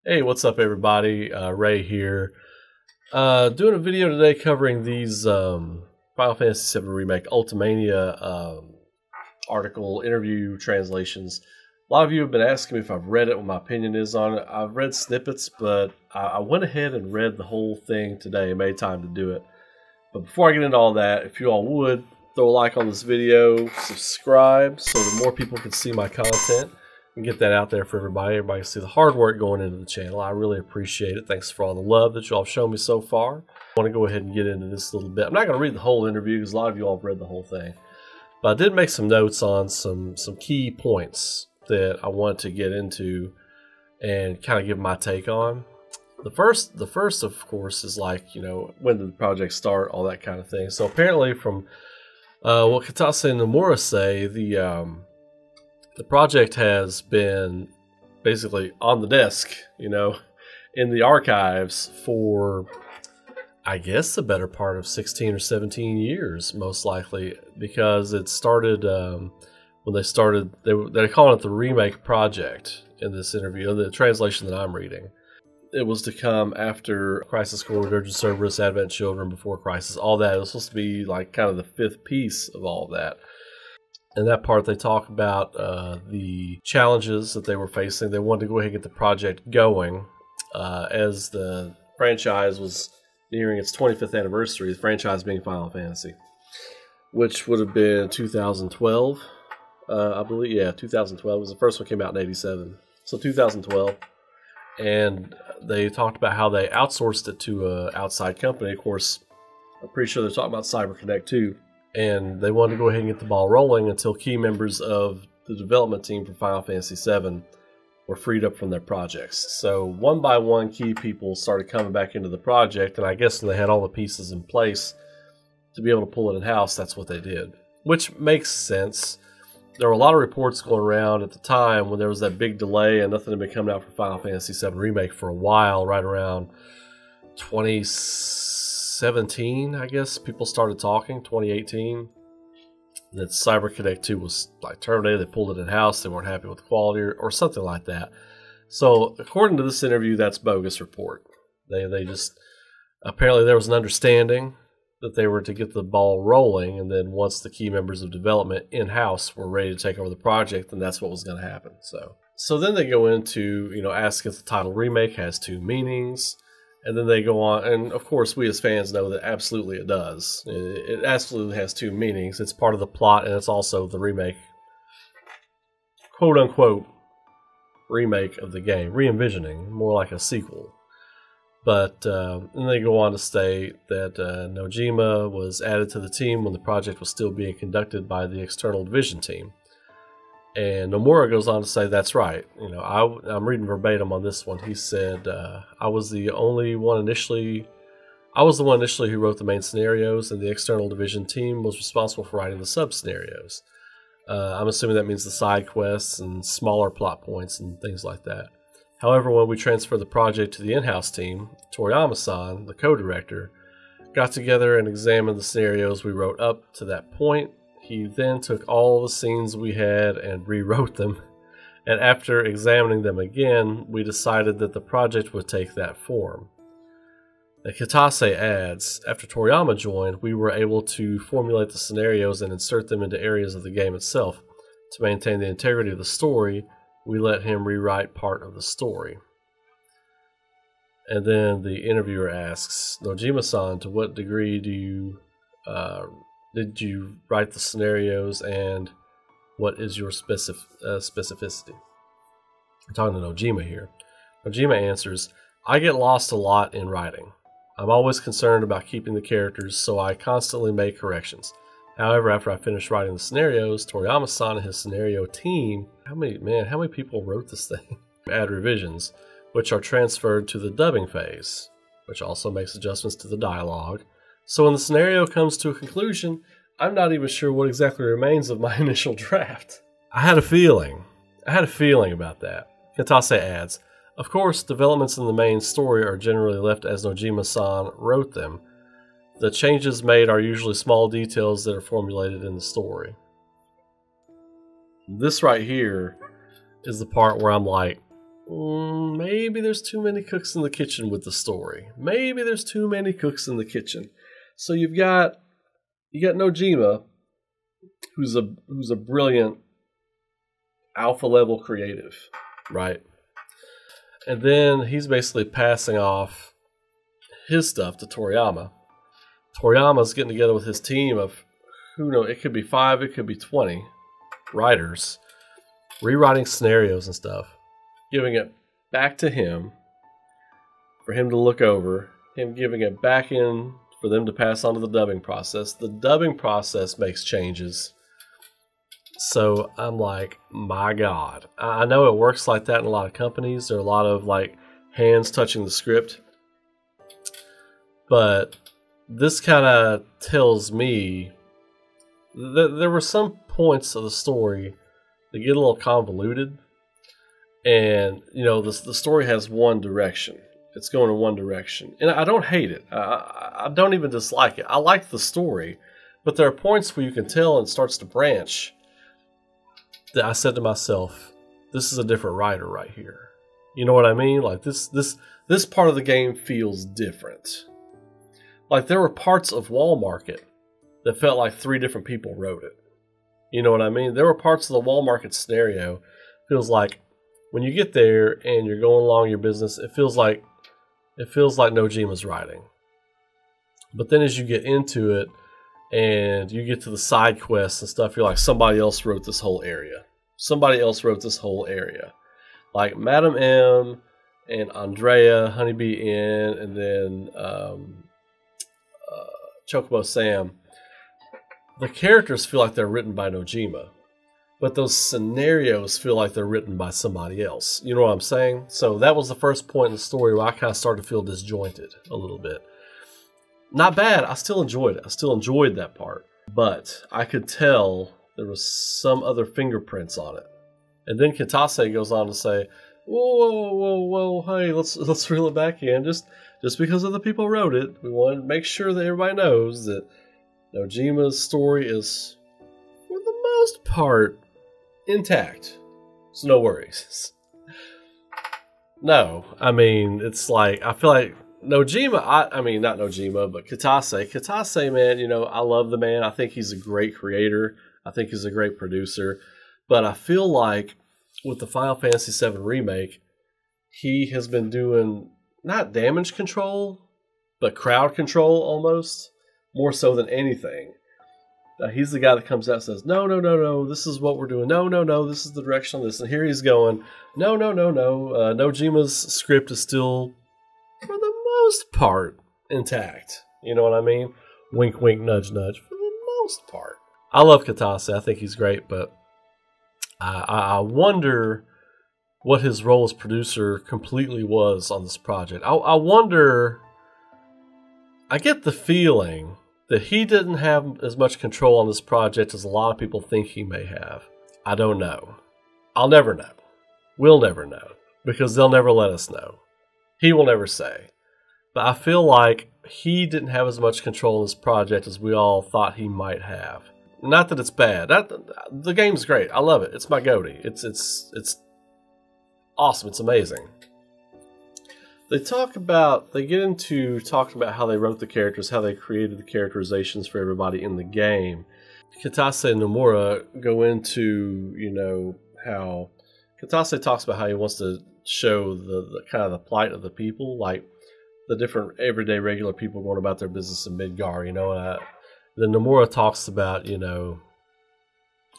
Hey, what's up everybody? Ray here. Doing a video today covering these Final Fantasy VII Remake Ultimania article interview translations. A lot of you have been asking me if I've read it, what my opinion is on it. I've read snippets, but I went ahead and read the whole thing today and made time to do it. But before I get into all that, if you all would, throw a like on this video, subscribe so that more people can see my content and get that out there for everybody. Everybody can see the hard work going into the channel. I really appreciate it. Thanks for all the love that you all have shown me so far. I want to go ahead and get into this a little bit. I'm not going to read the whole interview because a lot of you all have read the whole thing. But I did make some notes on some key points that I want to get into and kind of give my take on. The first, of course, is like, you know, when did the project start, all that kind of thing. So apparently from what Kitase and Nomura say, the project has been basically on the desk, you know, in the archives for, I guess, the better part of 16 or 17 years, most likely, because it started when they started. They're calling it the Remake project in this interview, the translation that I'm reading. It was to come after Crisis Core, Dirge Cerberus, Advent Children, Before Crisis, all that. It was supposed to be like kind of the fifth piece of all of that. In that part, they talk about the challenges that they were facing. They wanted to go ahead and get the project going as the franchise was nearing its 25th anniversary, the franchise being Final Fantasy, which would have been 2012, I believe. Yeah, 2012 was the first one, came out in 87. So 2012. And they talked about how they outsourced it to an outside company. Of course, I'm pretty sure they're talking about CyberConnect too. And they wanted to go ahead and get the ball rolling until key members of the development team for Final Fantasy VII were freed up from their projects. So one by one, key people started coming back into the project, and I guess when they had all the pieces in place to be able to pull it in-house, that's what they did. Which makes sense. There were a lot of reports going around at the time when there was that big delay and nothing had been coming out for Final Fantasy VII Remake for a while, right around 2017, I guess. People started talking, 2018, that CyberConnect 2 was like terminated. They pulled it in-house. They weren't happy with the quality or something like that. So according to this interview, that's bogus report. They just, apparently there was an understanding that they were to get the ball rolling, and then once the key members of development in-house were ready to take over the project, then that's what was going to happen. So then they go into, you know, asking if the title Remake has two meanings, and then they go on, and of course we as fans know that absolutely it does. It absolutely has two meanings. It's part of the plot, and it's also the remake, quote-unquote, remake of the game, re-envisioning, more like a sequel. But then they go on to state that Nojima was added to the team when the project was still being conducted by the external division team. And Nomura goes on to say that's right. You know, I'm reading verbatim on this one. He said, I was the one initially who wrote the main scenarios, and the external division team was responsible for writing the sub-scenarios. I'm assuming that means the side quests and smaller plot points and things like that. However, when we transferred the project to the in-house team, Toriyama-san, the co-director, got together and examined the scenarios we wrote up to that point. He then took all the scenes we had and rewrote them, and after examining them again, we decided that the project would take that form. The Kitase adds, after Toriyama joined, we were able to formulate the scenarios and insert them into areas of the game itself. To maintain the integrity of the story, we let him rewrite part of the story. And then the interviewer asks, Nojima-san, to what degree did you write the scenarios, and what is your specificity? I'm talking to Nojima here. Nojima answers, I get lost a lot in writing. I'm always concerned about keeping the characters, so I constantly make corrections. However, after I finished writing the scenarios, Toriyama-san and his scenario team, how many people wrote this thing? Add revisions, which are transferred to the dubbing phase, which also makes adjustments to the dialogue. So when the scenario comes to a conclusion, I'm not even sure what exactly remains of my initial draft. I had a feeling about that. Kitase adds, of course, developments in the main story are generally left as Nojima-san wrote them. The changes made are usually small details that are formulated in the story. This right here is the part where I'm like, maybe there's too many cooks in the kitchen with the story. Maybe there's too many cooks in the kitchen. So you got Nojima, who's a brilliant alpha level creative, right? And then he's basically passing off his stuff to Toriyama. Toriyama's getting together with his team of, who knows, it could be 5, it could be 20 writers, rewriting scenarios and stuff, giving it back to him for him to look over, him giving it back in for them to pass on to the dubbing process. The dubbing process makes changes. So I'm like, my God. I know it works like that in a lot of companies. There are a lot of like hands touching the script. But this kind of tells me that there were some points of the story that get a little convoluted. And, you know, the story has one direction. It's going in one direction. And I don't hate it. I don't even dislike it. I like the story. But there are points where you can tell it starts to branch. That I said to myself, this is a different writer right here. You know what I mean? Like this part of the game feels different. Like there were parts of Wall Market that felt like 3 different people wrote it. You know what I mean? There were parts of the Wall Market scenario feels like when you get there and you're going along your business, it feels like Nojima's writing. But then as you get into it and you get to the side quests and stuff, you're like, somebody else wrote this whole area. Somebody else wrote this whole area. Like Madam M and Andrea, Honeybee Inn, and then Chocobo Sam. The characters feel like they're written by Nojima. But those scenarios feel like they're written by somebody else. You know what I'm saying? So that was the first point in the story where I kind of started to feel disjointed a little bit. Not bad. I still enjoyed it. I still enjoyed that part. But I could tell there was some other fingerprints on it. And then Kitase goes on to say, whoa, hey, let's reel it back in. Just because other people wrote it, we want to make sure that everybody knows that Nojima's story is, for the most part, intact. So no worries. No, I mean, it's like, I feel like Nojima, I mean, not Nojima, but Kitase. Kitase, man, you know, I love the man. I think he's a great creator. I think he's a great producer. But I feel like with the Final Fantasy VII Remake, he has been doing not damage control, but crowd control almost, more so than anything. He's the guy that comes out and says, no, this is what we're doing. No, this is the direction on this. And here he's going, no. Nojima's script is still, for the most part, intact. You know what I mean? Wink, wink, nudge, nudge. For the most part. I love Kitase. I think he's great, but I wonder what his role as producer completely was on this project. I wonder, I get the feeling that he didn't have as much control on this project as a lot of people think he may have. I don't know. I'll never know. We'll never know, because they'll never let us know. He will never say. But I feel like he didn't have as much control in this project as we all thought he might have. Not that it's bad. The game's great. I love it. It's my goatee. It's awesome. It's amazing. They get into talking about how they wrote the characters, how they created the characterizations for everybody in the game. Kitase and Nomura go into, you know, how Kitase talks about how he wants to show the kind of the plight of the people, like the different everyday regular people going about their business in Midgar, you know. And then Nomura talks about, you know,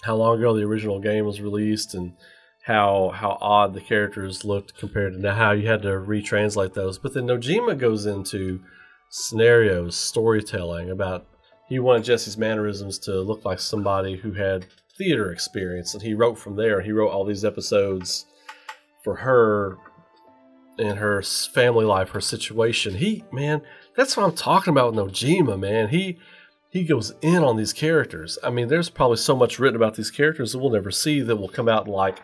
how long ago the original game was released and how odd the characters looked compared to now, how you had to retranslate those. But then Nojima goes into scenarios, storytelling, about he wanted Jesse's mannerisms to look like somebody who had theater experience, and he wrote from there. He wrote all these episodes for her and her family life, her situation. Man, that's what I'm talking about with Nojima, man. He goes in on these characters. I mean, there's probably so much written about these characters that we'll never see that will come out in like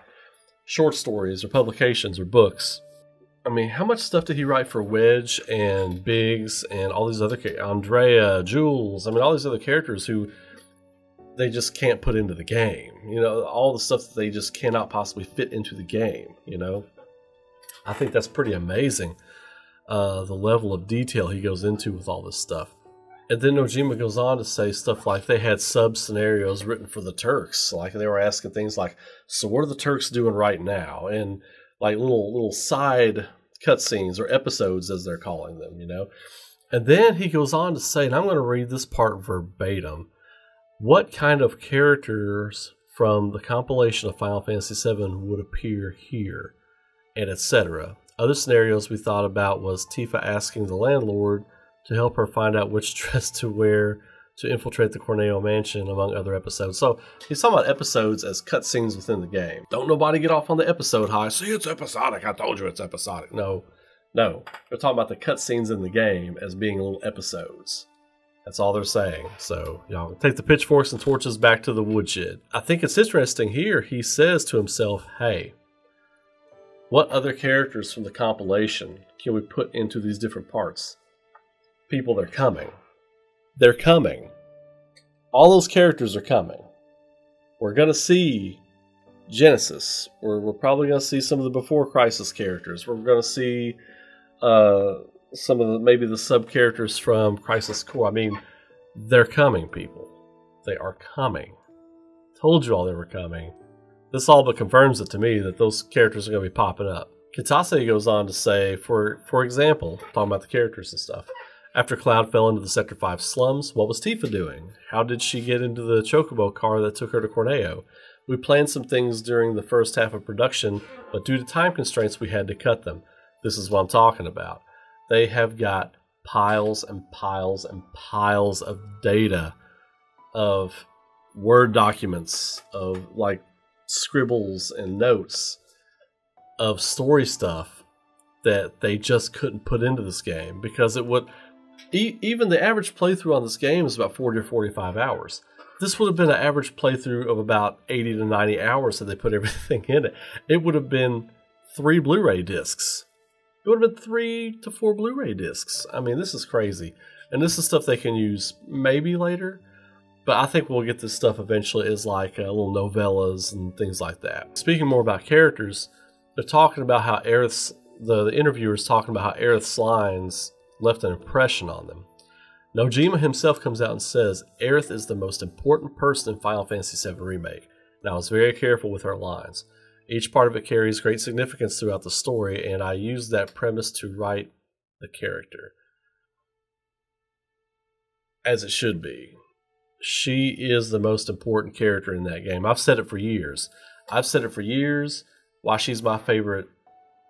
short stories or publications or books. I mean, how much stuff did he write for Wedge and Biggs and all these other characters? Andrea, Jules, I mean, all these other characters who they just can't put into the game. You know, all the stuff that they just cannot possibly fit into the game, you know? I think that's pretty amazing, the level of detail he goes into with all this stuff. And then Nojima goes on to say stuff like they had sub-scenarios written for the Turks. Like they were asking things like, so what are the Turks doing right now? And like little side cutscenes or episodes as they're calling them, you know. And then he goes on to say, and I'm going to read this part verbatim, what kind of characters from the compilation of Final Fantasy VII would appear here, and etc. Other scenarios we thought about was Tifa asking the landlord to help her find out which dress to wear to infiltrate the Corneo mansion, among other episodes. So he's talking about episodes as cutscenes within the game. Don't nobody get off on the episode high. See, it's episodic. I told you it's episodic. No. They're talking about the cutscenes in the game as being little episodes. That's all they're saying. So, y'all take the pitchforks and torches back to the woodshed. I think it's interesting here. He says to himself, hey, what other characters from the compilation can we put into these different parts? People, they're coming. They're coming. All those characters are coming. We're going to see Genesis. We're probably going to see some of the Before Crisis characters. We're going to see some of maybe the sub-characters from Crisis Core. I mean, they're coming, people. They are coming. Told you all they were coming. This all but confirms it to me that those characters are going to be popping up. Kitase goes on to say, for example, talking about the characters and stuff, after Cloud fell into the Sector 5 slums, what was Tifa doing? How did she get into the Chocobo car that took her to Corneo? We planned some things during the first half of production, but due to time constraints, we had to cut them. This is what I'm talking about. They have got piles and piles and piles of data, of Word documents, of like scribbles and notes, of story stuff that they just couldn't put into this game because it would... Even the average playthrough on this game is about 40 or 45 hours. This would have been an average playthrough of about 80 to 90 hours if they put everything in it. It would have been 3 Blu-ray discs. It would have been 3 to 4 Blu-ray discs. I mean, this is crazy. And this is stuff they can use maybe later. But I think we'll get this stuff eventually as like little novellas and things like that. Speaking more about characters, they're talking about how Aerith's... The interviewer's talking about how Aerith's lines left an impression on them. Nojima himself comes out and says, Aerith is the most important person in Final Fantasy VII Remake, and I was very careful with her lines. Each part of it carries great significance throughout the story, and I used that premise to write the character. As it should be. She is the most important character in that game. I've said it for years. Why she's my favorite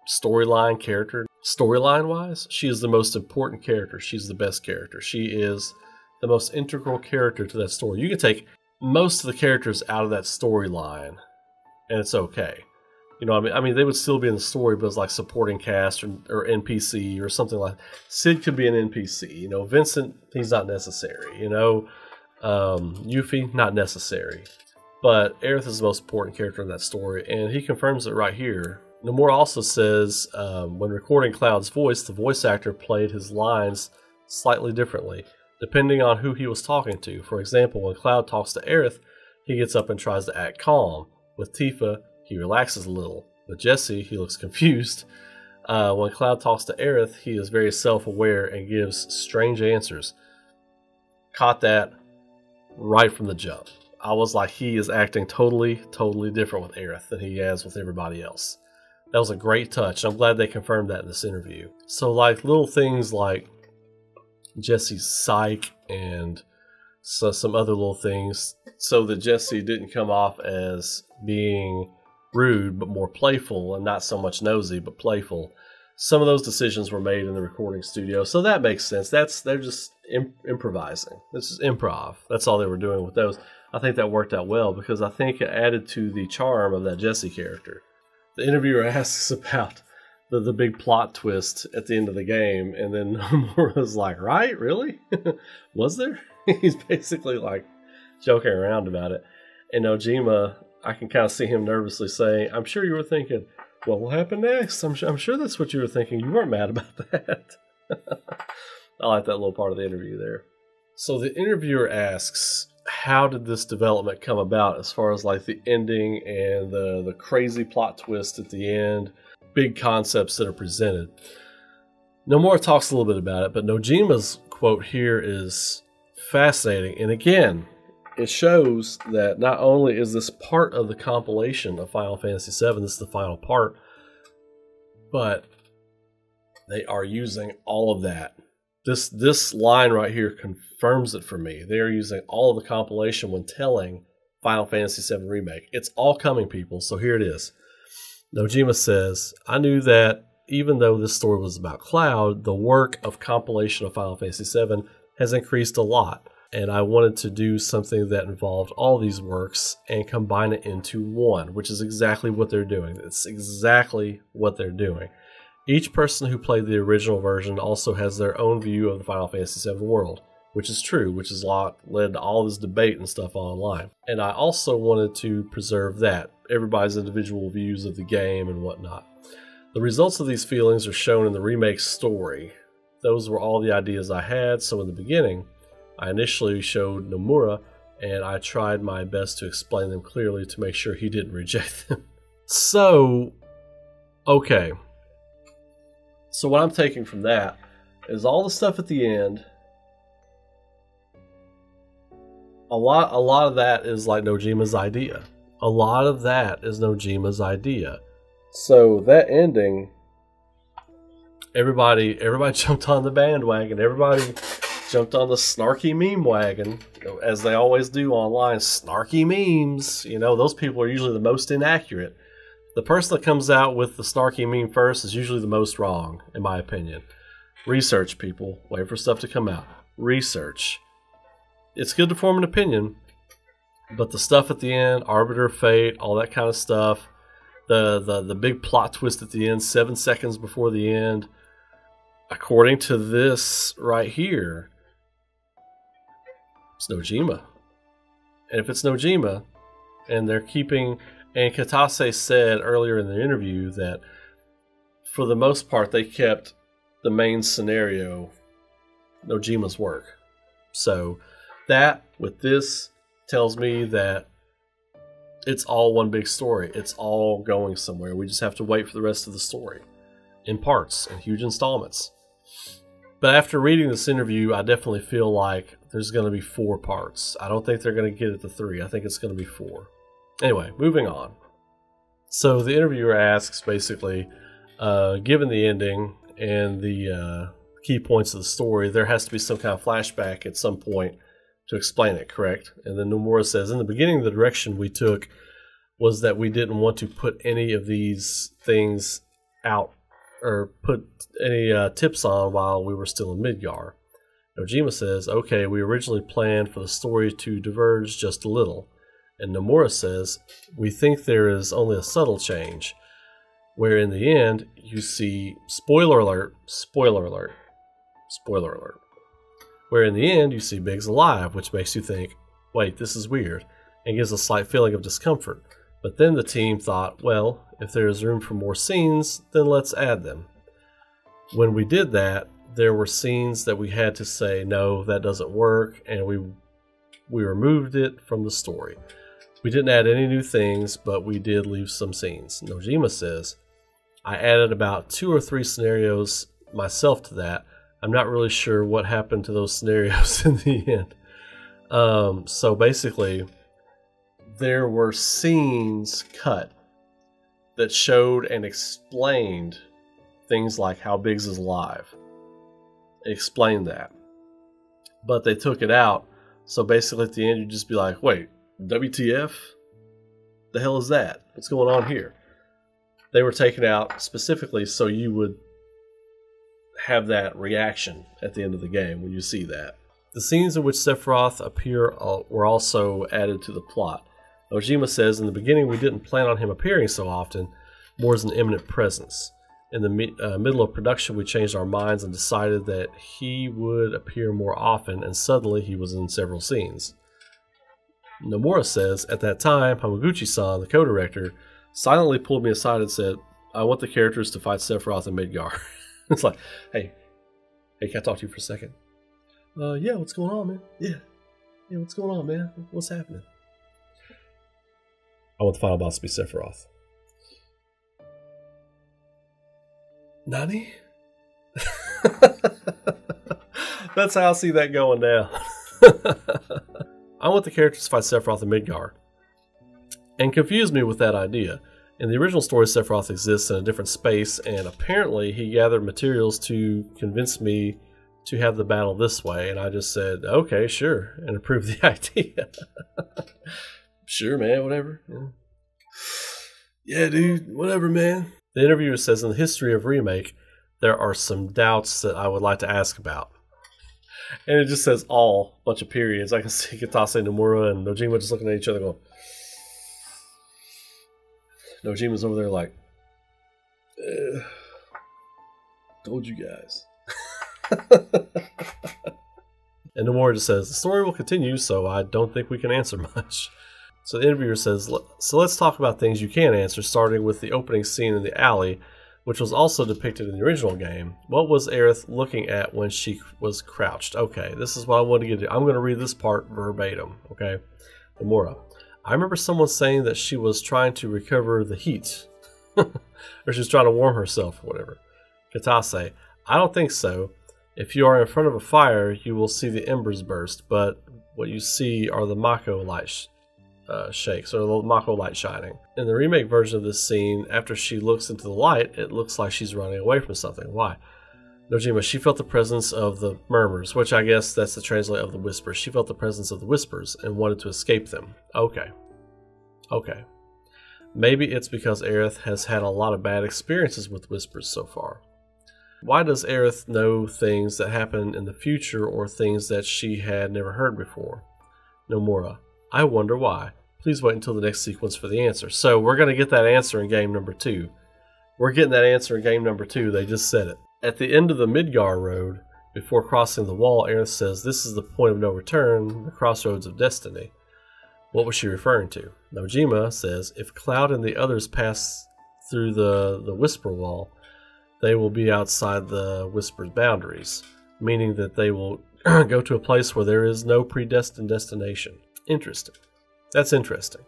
storyline character. Storyline-wise, she is the most important character. She's the best character. She is the most integral character to that story. You can take most of the characters out of that storyline, and it's okay. You know, I mean, they would still be in the story, but it's like supporting cast or NPC or something like that. Sid could be an NPC. You know, Vincent, he's not necessary. You know, Yuffie, not necessary. But Aerith is the most important character in that story, and he confirms it right here. Nomura also says when recording Cloud's voice, the voice actor played his lines slightly differently, depending on who he was talking to. For example, when Cloud talks to Aerith, he gets up and tries to act calm. With Tifa, he relaxes a little. With Jessie, he looks confused. When Cloud talks to Aerith, he is very self-aware and gives strange answers. Caught that right from the jump. I was like, he is acting totally different with Aerith than he has with everybody else. That was a great touch. I'm glad they confirmed that in this interview. So like little things like Jessie's psych and some other little things so that Jessie didn't come off as being rude but more playful and not so much nosy but playful. Some of those decisions were made in the recording studio, so that makes sense. They're just improvising. This is improv. That's all they were doing with those. I think that worked out well because I think it added to the charm of that Jessie character. The interviewer asks about the big plot twist at the end of the game, and then Nomura's like, right? Really? Was there? He's basically like joking around about it. And Nojima, I can kind of see him nervously saying, I'm sure you were thinking, what will happen next? I'm sure that's what you were thinking. You weren't mad about that. I like that little part of the interview there. So the interviewer asks, how did this development come about as far as like the ending and the crazy plot twist at the end? big concepts that are presented. Nomura talks a little bit about it, but Nojima's quote here is fascinating. And again, it shows that not only is this part of the compilation of Final Fantasy VII, this is the final part, but they are using all of that. This line right here confirms it for me. They are using all of the compilation when telling Final Fantasy VII Remake. It's all coming, people, so here it is. Nojima says, I knew that even though this story was about Cloud, the work of compilation of Final Fantasy VII has increased a lot, and I wanted to do something that involved all these works and combine it into one, which is exactly what they're doing. It's exactly what they're doing. Each person who played the original version also has their own view of the Final Fantasy VII world, which is true, which is led to all this debate and stuff online. And I also wanted to preserve that, everybody's individual views of the game and whatnot. The results of these feelings are shown in the remake story. Those were all the ideas I had, so in the beginning, I initially showed Nomura, and I tried my best to explain them clearly to make sure he didn't reject them. So, okay. So what I'm taking from that is all the stuff at the end. A lot of that is like Nojima's idea. A lot of that is Nojima's idea. So that ending, everybody jumped on the bandwagon. Everybody jumped on the snarky meme wagon, as they always do online. Snarky memes, you know, those people are usually the most inaccurate. The person that comes out with the snarky meme first is usually the most wrong, in my opinion. Research, people. Wait for stuff to come out. Research. It's good to form an opinion, but the stuff at the end, Arbiter of Fate, all that kind of stuff, the big plot twist at the end, 7 seconds before the end, according to this right here, it's Nojima. And if it's Nojima, and they're keeping, and Kitase said earlier in the interview that for the most part they kept the main scenario Nojima's work. So that with this tells me that it's all one big story. It's all going somewhere. We just have to wait for the rest of the story in parts, in huge installments. But after reading this interview, I definitely feel like there's going to be 4 parts. I don't think they're going to get it to 3. I think it's going to be 4. Anyway, moving on. So the interviewer asks, basically, given the ending and the key points of the story, there has to be some kind of flashback at some point to explain it, correct? And then Nomura says, in the beginning, the direction we took was that we didn't want to put any of these things out or put any tips on while we were still in Midgar. Nojima says, okay, we originally planned for the story to diverge just a little. And Nomura says, we think there is only a subtle change, where in the end, you see, spoiler alert, spoiler alert, spoiler alert, where in the end, you see Biggs alive, which makes you think, wait, this is weird, and gives a slight feeling of discomfort. But then the team thought, well, if there is room for more scenes, then let's add them. When we did that, there were scenes that we had to say, no, that doesn't work, and we removed it from the story. We didn't add any new things, but we did leave some scenes. Nojima says, I added about 2 or 3 scenarios myself to that. I'm not really sure what happened to those scenarios in the end. So basically, there were scenes cut that showed and explained things like how Biggs is alive. It explained that. But they took it out, so basically at the end you'd just be like, wait, WTF? The hell is that? What's going on here? They were taken out specifically so you would have that reaction at the end of the game when you see that. The scenes in which Sephiroth appear were also added to the plot. Nojima says, in the beginning we didn't plan on him appearing so often, more as an imminent presence. In the middle of production we changed our minds and decided that he would appear more often, and suddenly he was in several scenes. Nomura says, at that time, Hamaguchi-san, the co-director, silently pulled me aside and said, I want the characters to fight Sephiroth and Midgar. It's like, hey, can I talk to you for a second? Yeah, what's going on, man? Yeah, what's going on, man? What's happening? I want the final boss to be Sephiroth. Nani? That's how I see that going down. I want the characters to fight Sephiroth and Midgar, and confused me with that idea. In the original story, Sephiroth exists in a different space, and apparently he gathered materials to convince me to have the battle this way, and I just said, okay, sure, and approved the idea. Sure, man, whatever. Yeah, dude, whatever, man. The interviewer says, in the history of Remake, there are some doubts that I would like to ask about. And it just says all, bunch of periods. I can see Kitase and Nomura and Nojima just looking at each other going, Nojima's over there like, told you guys. And Nomura just says, the story will continue, so I don't think we can answer much. So the interviewer says, so let's talk about things you can answer, starting with the opening scene in the alley, which was also depicted in the original game. What was Aerith looking at when she was crouched? Okay, this is what I want to get to. I'm going to read this part verbatim, okay? Nomura. I remember someone saying that she was trying to recover the heat. Or she was trying to warm herself or whatever. Kitase. I don't think so. If you are in front of a fire, you will see the embers burst, but what you see are the Mako light shakes, or the Mako light shining. In the remake version of this scene, after she looks into the light, it looks like she's running away from something. Why? Nojima, she felt the presence of the murmurs, which I guess that's the translate of the whispers. She felt the presence of the whispers and wanted to escape them. Okay. Okay. Maybe it's because Aerith has had a lot of bad experiences with whispers so far. Why does Aerith know things that happen in the future or things that she had never heard before? Nomura, I wonder why. Please wait until the next sequence for the answer. So we're going to get that answer in game number 2. We're getting that answer in game number 2. They just said it. At the end of the Midgar Road, before crossing the wall, Aerith says, this is the point of no return, the crossroads of destiny. What was she referring to? Nojima says, if Cloud and the others pass through the Whisper Wall, they will be outside the Whisper's boundaries, meaning that they will go to a place where there is no predestined destination. Interesting. That's interesting.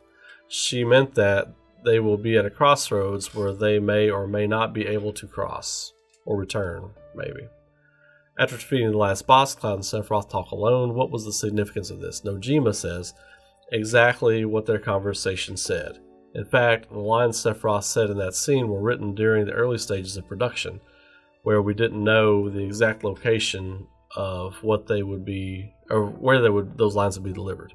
She meant that they will be at a crossroads where they may or may not be able to cross, or return, maybe. After defeating the last boss, Cloud and Sephiroth talk alone. What was the significance of this? Nojima says exactly what their conversation said. In fact, the lines Sephiroth said in that scene were written during the early stages of production, where we didn't know the exact location of what they would be, or where those lines would be delivered.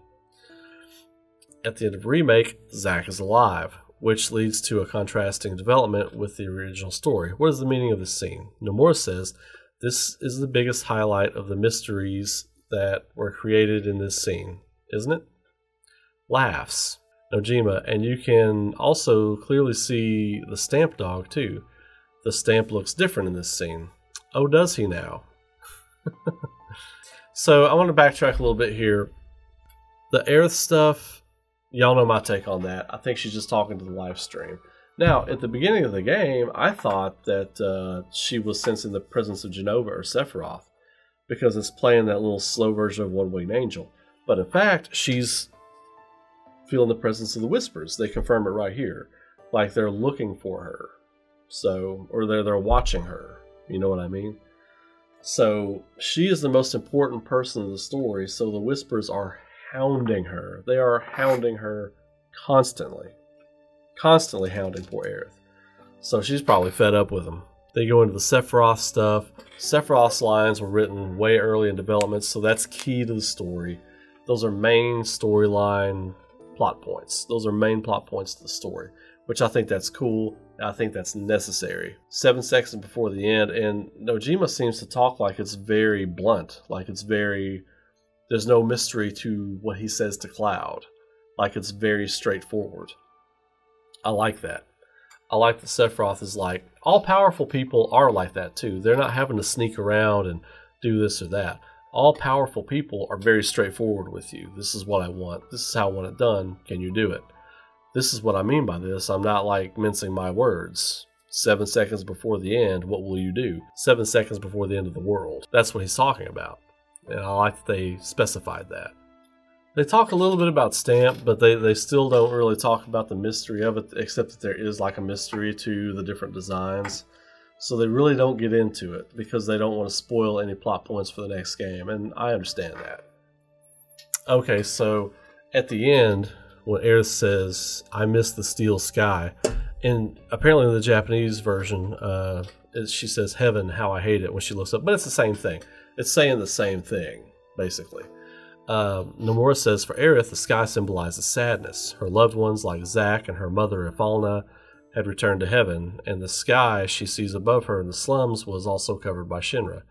At the end of Remake, Zack is alive, which leads to a contrasting development with the original story. What is the meaning of this scene? Nomura says, this is the biggest highlight of the mysteries that were created in this scene, isn't it? Laughs. Nojima, and you can also clearly see the stamp dog too. The stamp looks different in this scene. Oh, does he now? So I want to backtrack a little bit here. The Aerith stuff, y'all know my take on that. I think she's just talking to the live stream. Now, at the beginning of the game, I thought that she was sensing the presence of Jenova or Sephiroth, because it's playing that little slow version of One Winged Angel. But in fact, she's feeling the presence of the whispers. They confirm it right here. Like they're looking for her. So, or they're watching her. You know what I mean? So, she is the most important person in the story, so the whispers are hounding her. They are hounding her constantly. Constantly hounding poor Aerith. So she's probably fed up with them. They go into the Sephiroth stuff. Sephiroth's lines were written way early in development, so that's key to the story. Those are main storyline plot points. Those are main plot points to the story, which I think that's cool. I think that's necessary. 7 seconds before the end, and Nojima seems to talk like it's very blunt, like it's very, there's no mystery to what he says to Cloud, like it's very straightforward. I like that. I like that Sephiroth is like, all powerful people are like that too. They're not having to sneak around and do this or that. All powerful people are very straightforward with you. This is what I want. This is how I want it done. Can you do it? This is what I mean by this. I'm not like mincing my words. 7 seconds before the end, what will you do? 7 seconds before the end of the world. That's what he's talking about. And I like that they specified that. They talk a little bit about Stamp, but they still don't really talk about the mystery of it, except that there is like a mystery to the different designs. So they really don't get into it because they don't want to spoil any plot points for the next game, and I understand that. Okay, so at the end, when Aerith says, "I miss the steel sky," and apparently in the Japanese version, she says, "Heaven, how I hate it," when she looks up, but it's the same thing. It's saying the same thing, basically. Nomura says, for Aerith, the sky symbolizes sadness. Her loved ones, like Zack and her mother, Ifalna, had returned to heaven, and the sky she sees above her in the slums was also covered by Shinra.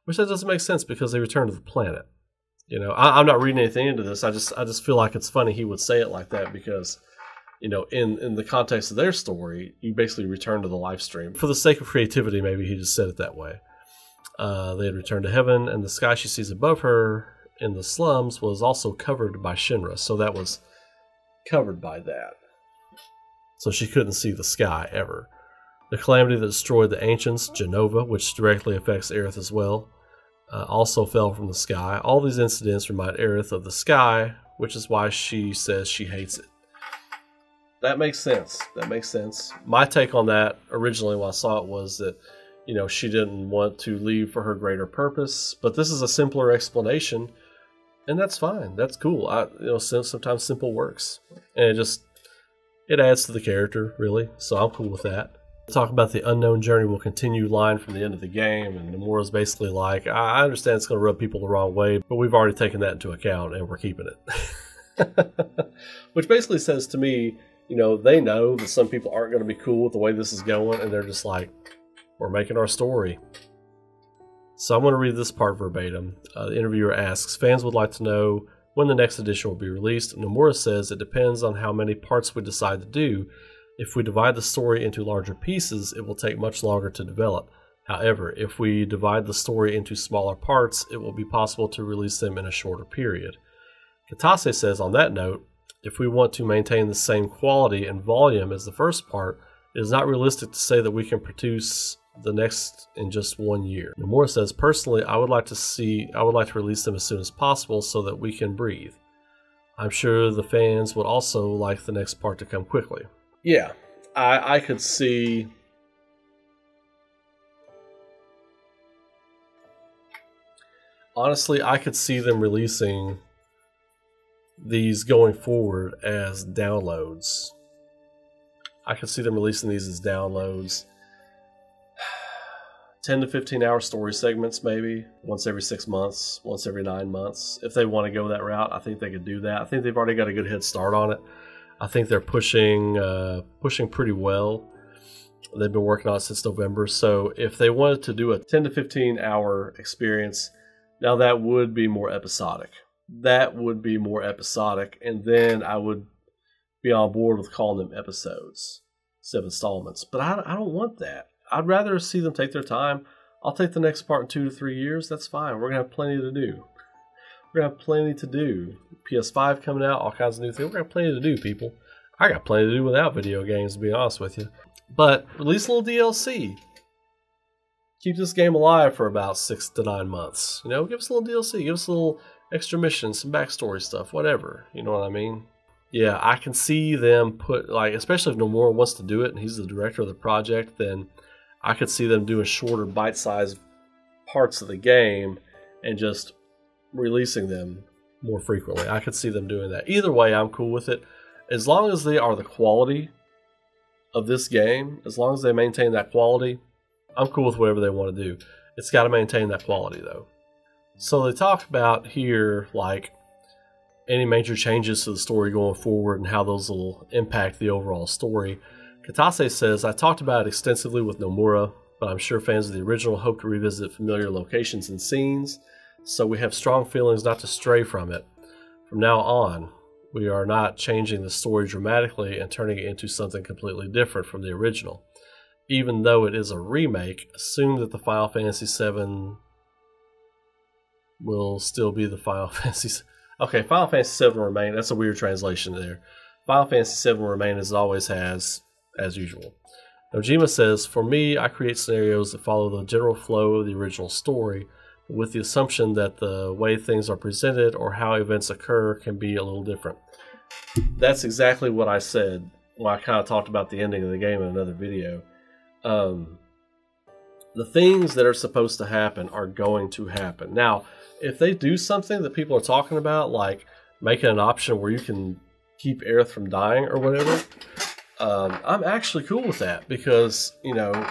Which that doesn't make sense because they returned to the planet. You know, I'm not reading anything into this. I just feel like it's funny he would say it like that because, you know, in the context of their story, you basically return to the live stream. For the sake of creativity, maybe he just said it that way. They had returned to heaven, and the sky she sees above her in the slums was also covered by Shinra, so that was covered by that. So she couldn't see the sky ever. The calamity that destroyed the ancients, Genova, which directly affects Aerith as well, also fell from the sky. All these incidents remind Aerith of the sky, which is why she says she hates it. That makes sense. That makes sense. My take on that originally when I saw it was that, you know, she didn't want to leave for her greater purpose, but this is a simpler explanation, and that's fine. That's cool. You know, sometimes simple works, and it adds to the character, really. So I'm cool with that. Talk about the unknown journey will continue line from the end of the game, and Nomura's basically like, I understand it's going to rub people the wrong way, but we've already taken that into account, and we're keeping it. Which basically says to me, you know, they know that some people aren't going to be cool with the way this is going, and they're just like, we're making our story. So I'm going to read this part verbatim. The interviewer asks, fans would like to know when the next edition will be released. Nomura says it depends on how many parts we decide to do. If we divide the story into larger pieces, it will take much longer to develop. However, if we divide the story into smaller parts, it will be possible to release them in a shorter period. Kitase says on that note, if we want to maintain the same quality and volume as the first part, it is not realistic to say that we can produce the next in just 1 year. Nomura says, personally, I would like to release them as soon as possible so that we can breathe. I'm sure the fans would also like the next part to come quickly. Yeah, I could see. Honestly, I could see them releasing these going forward as downloads. I could see them releasing these as downloads. 10 to 15 hour story segments, maybe once every 6 months, once every 9 months. If they want to go that route, I think they could do that. I think they've already got a good head start on it. I think they're pushing pretty well. They've been working on it since November. So if they wanted to do a 10 to 15 hour experience, now that would be more episodic. That would be more episodic, and then I would be on board with calling them episodes instead of installments. But I don't want that. I'd rather see them take their time. I'll take the next part in 2 to 3 years. That's fine. We're going to have plenty to do. We're going to have plenty to do. PS5 coming out, all kinds of new things. We're going to have plenty to do, people. I got plenty to do without video games, to be honest with you. But release a little DLC. Keep this game alive for about 6 to 9 months. You know, give us a little DLC. Give us a little extra missions, some backstory stuff, whatever. You know what I mean? Yeah, I can see them put, like, especially if Nomura wants to do it and he's the director of the project, then I could see them doing shorter bite-sized parts of the game and just releasing them more frequently. I could see them doing that. Either way, I'm cool with it. As long as they are the quality of this game, as long as they maintain that quality, I'm cool with whatever they want to do. It's got to maintain that quality, though. So they talk about here, like, any major changes to the story going forward and how those will impact the overall story. Kitase says, I talked about it extensively with Nomura, but I'm sure fans of the original hope to revisit familiar locations and scenes, so we have strong feelings not to stray from it. From now on, we are not changing the story dramatically and turning it into something completely different from the original. Even though it is a remake, assume that the Final Fantasy VII will still be the Final Fantasy. Okay, Final Fantasy VII will remain. That's a weird translation there. Final Fantasy VII will remain as it always has, as usual. Nojima says, for me, I create scenarios that follow the general flow of the original story, with the assumption that the way things are presented or how events occur can be a little different. That's exactly what I said when I kind of talked about the ending of the game in another video. the things that are supposed to happen are going to happen. Now, if they do something that people are talking about, like making an option where you can keep Aerith from dying or whatever, I'm actually cool with that because, you know,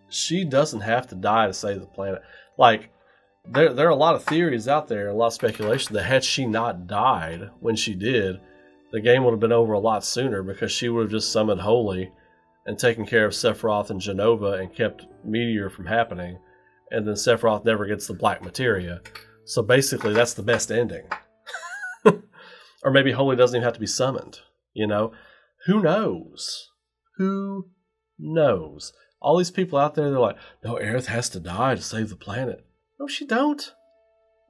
she doesn't have to die to save the planet. Like, there are a lot of theories out there, a lot of speculation that had she not died when she did, the game would have been over a lot sooner because she would have just summoned Holy and taken care of Sephiroth and Jenova and kept Meteor from happening. And then Sephiroth never gets the Black Materia. So basically, that's the best ending. Or maybe Holy doesn't even have to be summoned. You know? Who knows? Who knows? All these people out there, they're like, no, Aerith has to die to save the planet. No, she don't.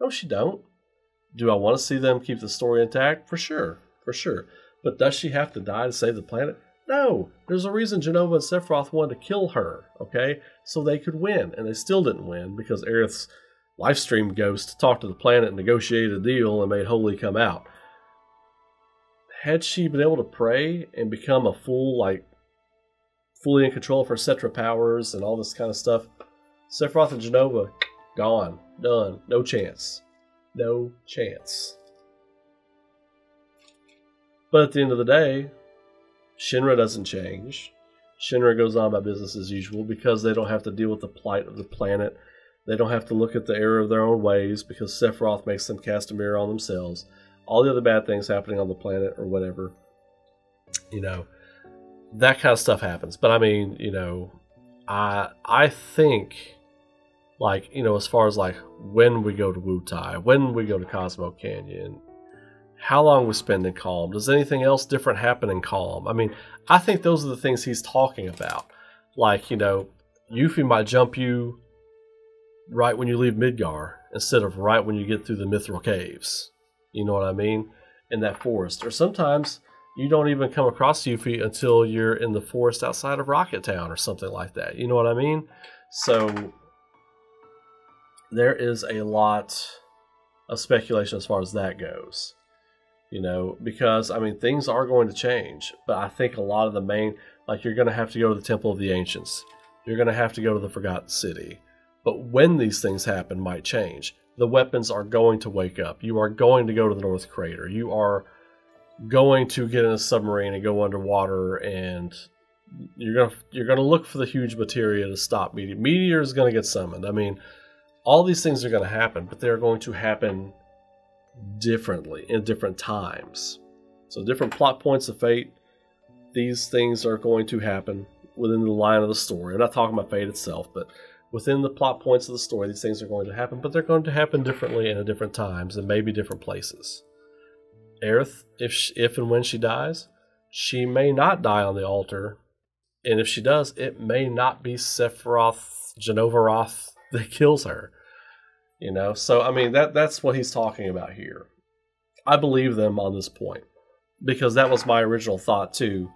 No, she don't. Do I want to see them keep the story intact? For sure. For sure. But does she have to die to save the planet? No. There's a reason Jenova and Sephiroth wanted to kill her, okay? So they could win. And they still didn't win because Aerith's livestream ghost talked to the planet and negotiated a deal and made Holy come out. Had she been able to pray and become a full, like, fully in control of her Cetra powers and all this kind of stuff, Sephiroth and Jenova, gone. Done. No chance. No chance. But at the end of the day, Shinra doesn't change. Shinra goes on by business as usual because they don't have to deal with the plight of the planet. They don't have to look at the error of their own ways because Sephiroth makes them cast a mirror on themselves. All the other bad things happening on the planet or whatever. You know, that kind of stuff happens. But I mean, you know, I think, like, you know, as far as like when we go to Wutai, when we go to Cosmo Canyon, how long we spend in Calm, does anything else different happen in Calm? I mean, I think those are the things he's talking about. Like, you know, Yuffie might jump you right when you leave Midgar instead of right when you get through the Mithril Caves. You know what I mean? In that forest. Or sometimes you don't even come across Yuffie until you're in the forest outside of Rocket Town or something like that. You know what I mean? So there is a lot of speculation as far as that goes. You know, because, I mean, things are going to change. But I think a lot of the main, like, you're going to have to go to the Temple of the Ancients. You're going to have to go to the Forgotten City. But when these things happen might change. The weapons are going to wake up. You are going to go to the North Crater. You are going to get in a submarine and go underwater, and you're gonna look for the huge materia to stop Meteor. Meteor is going to get summoned. I mean, all these things are going to happen, but they're going to happen differently in different times. So different plot points of Fate, these things are going to happen within the line of the story. I'm not talking about Fate itself, but within the plot points of the story, these things are going to happen, but they're going to happen differently and at different times and maybe different places. Aerith, if and when she dies, she may not die on the altar, and if she does, it may not be Sephiroth, Jenova that kills her. You know, so I mean that's what he's talking about here. I believe them on this point because that was my original thought too.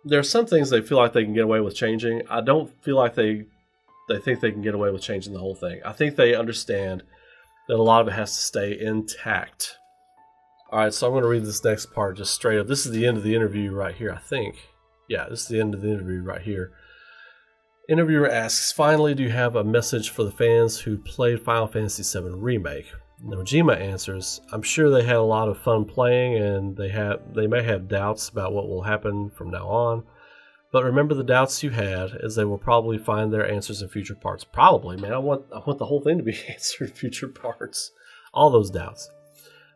There's some things they feel like they can get away with changing. I don't feel like they think they can get away with changing the whole thing. I think they understand that a lot of it has to stay intact. All right, so I'm going to read this next part just straight up. This is the end of the interview right here, I think. Yeah, this is the end of the interview right here. Interviewer asks, finally, do you have a message for the fans who played Final Fantasy VII Remake? Nojima answers, I'm sure they had a lot of fun playing and they may have doubts about what will happen from now on. But remember the doubts you had, as they will probably find their answers in future parts. Probably, man. I want the whole thing to be answered in future parts. All those doubts.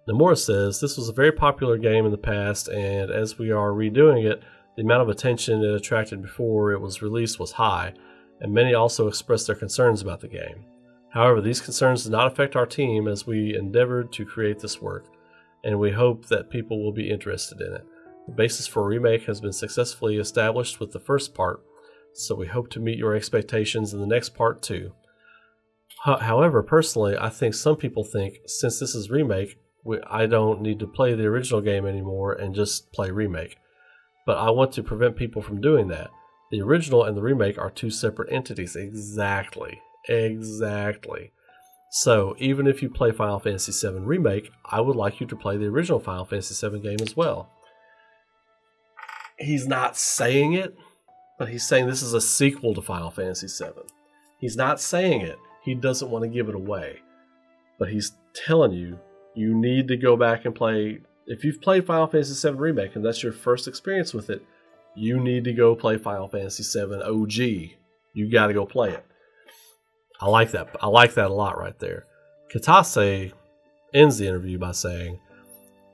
Nomura says, this was a very popular game in the past, and as we are redoing it, the amount of attention it attracted before it was released was high, and many also expressed their concerns about the game. However, these concerns did not affect our team as we endeavored to create this work, and we hope that people will be interested in it. The basis for a remake has been successfully established with the first part, so we hope to meet your expectations in the next part too. However, personally, I think some people think, since this is Remake, I don't need to play the original game anymore and just play Remake. But I want to prevent people from doing that. The original and the remake are two separate entities. Exactly. Exactly. So, even if you play Final Fantasy VII Remake, I would like you to play the original Final Fantasy VII game as well. He's not saying it, but he's saying this is a sequel to Final Fantasy VII. He's not saying it. He doesn't want to give it away. But he's telling you, you need to go back and play. If you've played Final Fantasy VII Remake and that's your first experience with it, you need to go play Final Fantasy VII OG. You got to go play it. I like that. I like that a lot right there. Kitase ends the interview by saying,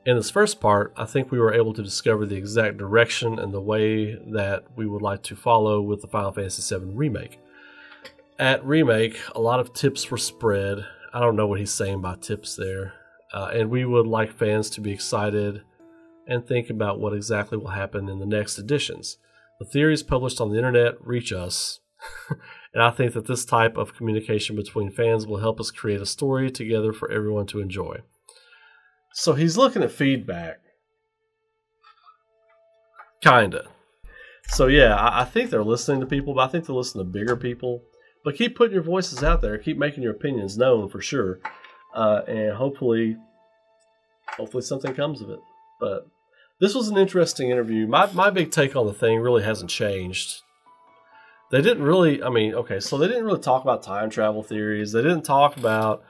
in this first part, I think we were able to discover the exact direction and the way that we would like to follow with the Final Fantasy VII Remake. At Remake, a lot of tips were spread. I don't know what he's saying by tips there. And we would like fans to be excited and think about what exactly will happen in the next editions. The theories published on the internet reach us, and I think that this type of communication between fans will help us create a story together for everyone to enjoy. So he's looking at feedback. Kinda. So yeah, I think they're listening to people, but I think they're listening to bigger people. But keep putting your voices out there. Keep making your opinions known for sure. And hopefully something comes of it. But this was an interesting interview. My big take on the thing really hasn't changed. They didn't really, so they didn't really talk about time travel theories. They didn't talk about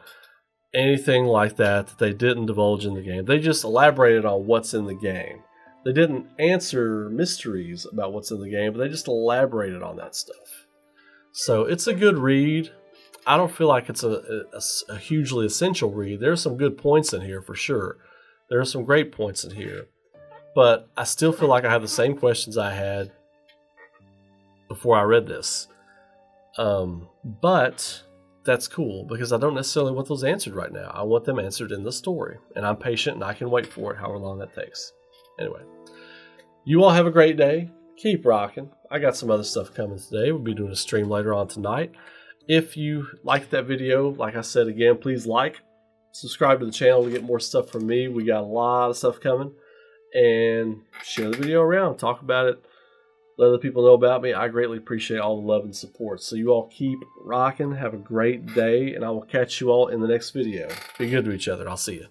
anything like that they didn't divulge in the game. They just elaborated on what's in the game. They didn't answer mysteries about what's in the game, but they just elaborated on that stuff. So it's a good read. I don't feel like it's a hugely essential read. There's some good points in here for sure. There are some great points in here. But I still feel like I have the same questions I had before I read this. But that's cool because I don't necessarily want those answered right now. I want them answered in the story. And I'm patient and I can wait for it however long that takes. Anyway, you all have a great day. Keep rocking. I got some other stuff coming today. We'll be doing a stream later on tonight. If you liked that video, like I said again, please like, subscribe to the channel to get more stuff from me. We got a lot of stuff coming. And share the video around. Talk about it. Let other people know about me. I greatly appreciate all the love and support. So you all keep rocking. Have a great day. And I will catch you all in the next video. Be good to each other. I'll see you.